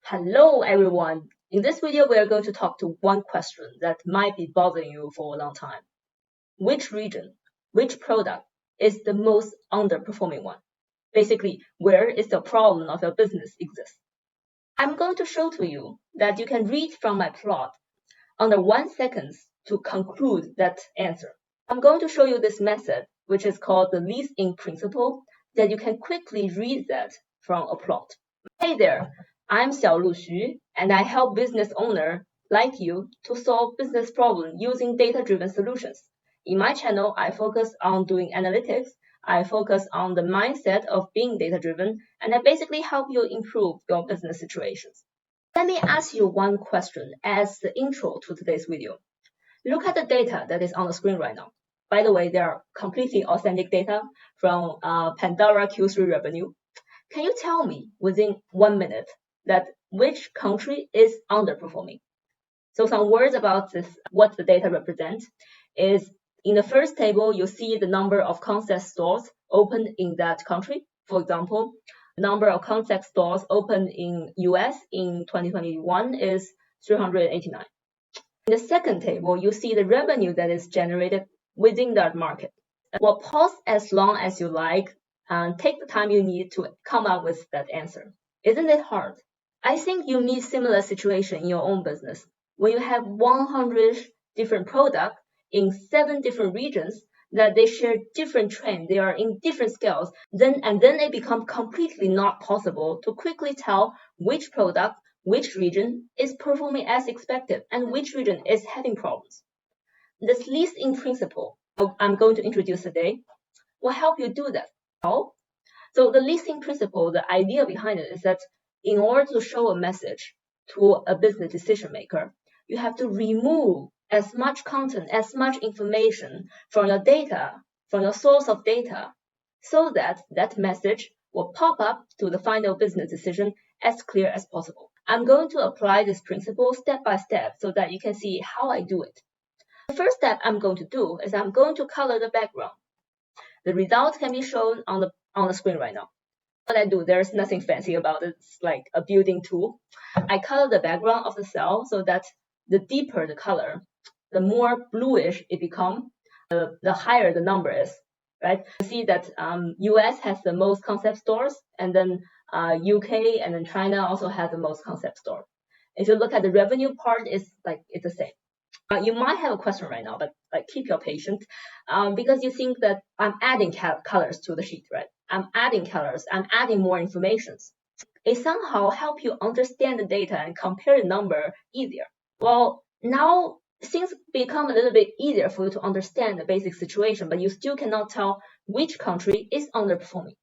Hello everyone. In this video, we are going to talk to one question that might be bothering you for a long time. Which region, which product is the most underperforming one? Basically, where is the problem of your business exists? I'm going to show to you that you can read from my plot under 1 second to conclude that answer. I'm going to show you this method, which is called the least in principle, that you can quickly read that from a plot. Hey there, I'm Xiaolu Xu, and I help business owners like you to solve business problems using data-driven solutions. In my channel, I focus on doing analytics, I focus on the mindset of being data-driven, and I basically help you improve your business situations. Let me ask you one question as the intro to today's video. Look at the data that is on the screen right now. By the way, they are completely authentic data from Pandora Q3 revenue. Can you tell me within 1 minute that which country is underperforming? So some words about this, what the data represents is in the first table, you see the number of concept stores opened in that country. For example, the number of concept stores opened in US in 2021 is 389. In the second table, you see the revenue that is generated within that market. Well, pause as long as you like and take the time you need to come up with that answer. Isn't it hard? I think you meet similar situation in your own business. When you have 100 different products in 7 different regions that they share different trends, they are in different scales, then it becomes completely not possible to quickly tell which product, which region is performing as expected and which region is having problems. This least in principle I'm going to introduce today will help you do that. So the least in principle, the idea behind it is that in order to show a message to a business decision maker, you have to remove as much content, as much information from your data, from your source of data, so that that message will pop up to the final business decision as clear as possible. I'm going to apply this principle step by step so that you can see how I do it. The first step I'm going to do is I'm going to color the background. The results can be shown on the screen right now. What I do, there's nothing fancy about it. It's like a building tool. I color the background of the cell so that the deeper the color, the more bluish it becomes, the higher the number is, right? You see that US has the most concept stores, and then UK and then China also have the most concept store. If you look at the revenue part, it's the same. You might have a question right now, but keep your patience because you think that I'm adding colors to the sheet, right? I'm adding colors, I'm adding more information. It somehow helps you understand the data and compare the number easier. Well, now things become a little bit easier for you to understand the basic situation, but you still cannot tell which country is underperforming.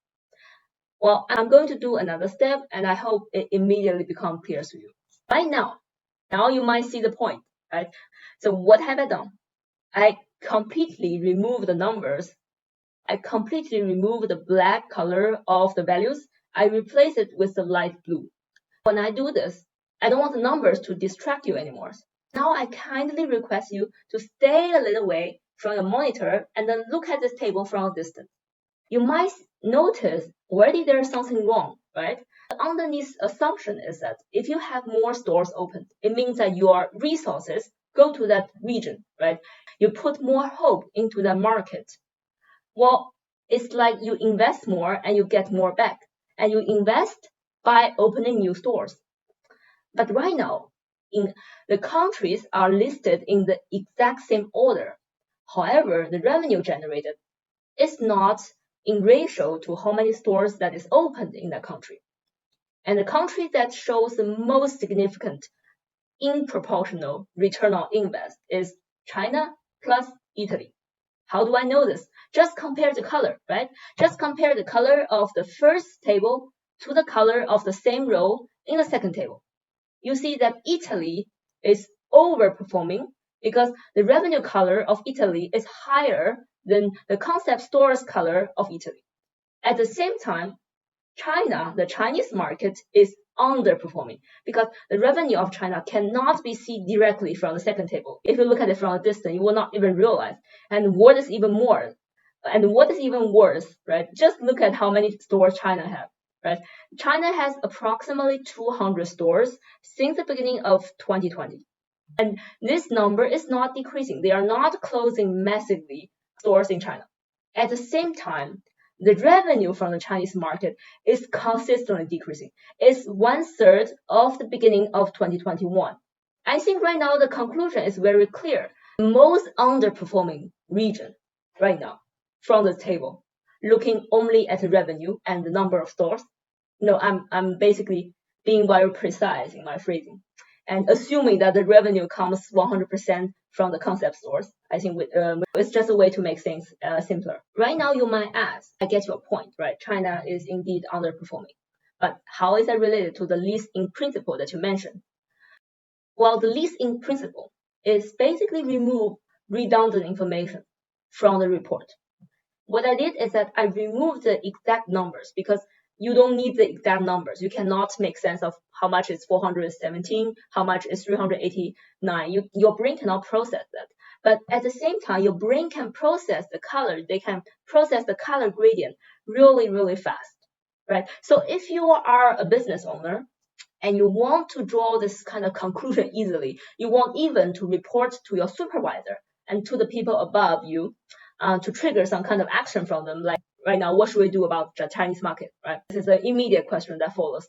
Well, I'm going to do another step, and I hope it immediately becomes clear to you. Right now you might see the point, right? So what have I done? I completely remove the numbers. I completely remove the black color of the values. I replace it with the light blue. When I do this, I don't want the numbers to distract you anymore. Now I kindly request you to stay a little way from your monitor and then look at this table from a distance. You might notice already there is something wrong, right? The underneath assumption is that if you have more stores open, it means that your resources go to that region, right? You put more hope into the market. Well, it's like you invest more and you get more back. And you invest by opening new stores. But right now, the countries are listed in the exact same order. However, the revenue generated is not in ratio to how many stores that is opened in that country. And the country that shows the most significant in proportional return on invest is China plus Italy. How do I know this? Just compare the color, right? Just compare the color of the first table to the color of the same row in the second table. You see that Italy is overperforming because the revenue color of Italy is higher than the concept stores color of Italy. At the same time, China, the Chinese market, is underperforming because the revenue of China cannot be seen directly from the second table. If you look at it from a distance, you will not even realize. And what is even worse, right? Just look at how many stores China have. right? China has approximately 200 stores since the beginning of 2020. And this number is not decreasing. They are not closing massively stores in China. At the same time, the revenue from the Chinese market is consistently decreasing. It's 1/3 of the beginning of 2021. I think right now the conclusion is very clear. The most underperforming region right now from the table, looking only at the revenue and the number of stores. No, I'm basically being very precise in my phrasing and assuming that the revenue comes 100% from the concept stores. I think it's just a way to make things simpler. Right now, you might ask, I get your point, right? China is indeed underperforming. But how is that related to the least in principle that you mentioned? Well, the least in principle is basically remove redundant information from the report. What I did is that I removed the exact numbers because you don't need the exact numbers. You cannot make sense of how much is 417, how much is 389. Your brain cannot process that. But at the same time, your brain can process the color. They can process the color gradient really, really fast, right? So if you are a business owner and you want to draw this kind of conclusion easily, you want even to report to your supervisor and to the people above you to trigger some kind of action from them, like right now, what should we do about the Chinese market, right? This is an immediate question that follows.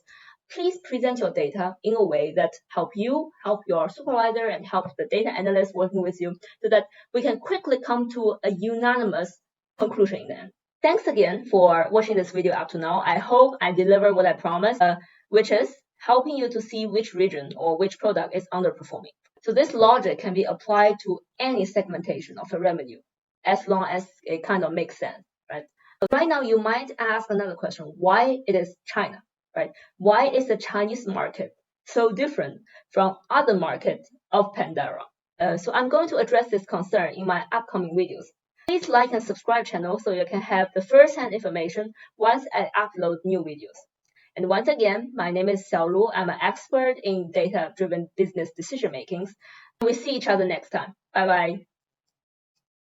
Please present your data in a way that help you, help your supervisor, and help the data analyst working with you so that we can quickly come to a unanimous conclusion in the end. Thanks again for watching this video up to now. I hope I deliver what I promised, which is helping you to see which region or which product is underperforming. So this logic can be applied to any segmentation of the revenue as long as it kind of makes sense, right? But right now, you might ask another question, why it is China, right? Why is the Chinese market so different from other markets of Pandora? So I'm going to address this concern in my upcoming videos. Please like and subscribe channel so you can have the first-hand information once I upload new videos. And once again, my name is Xiaolu. I'm an expert in data-driven business decision-making. We see each other next time. Bye-bye.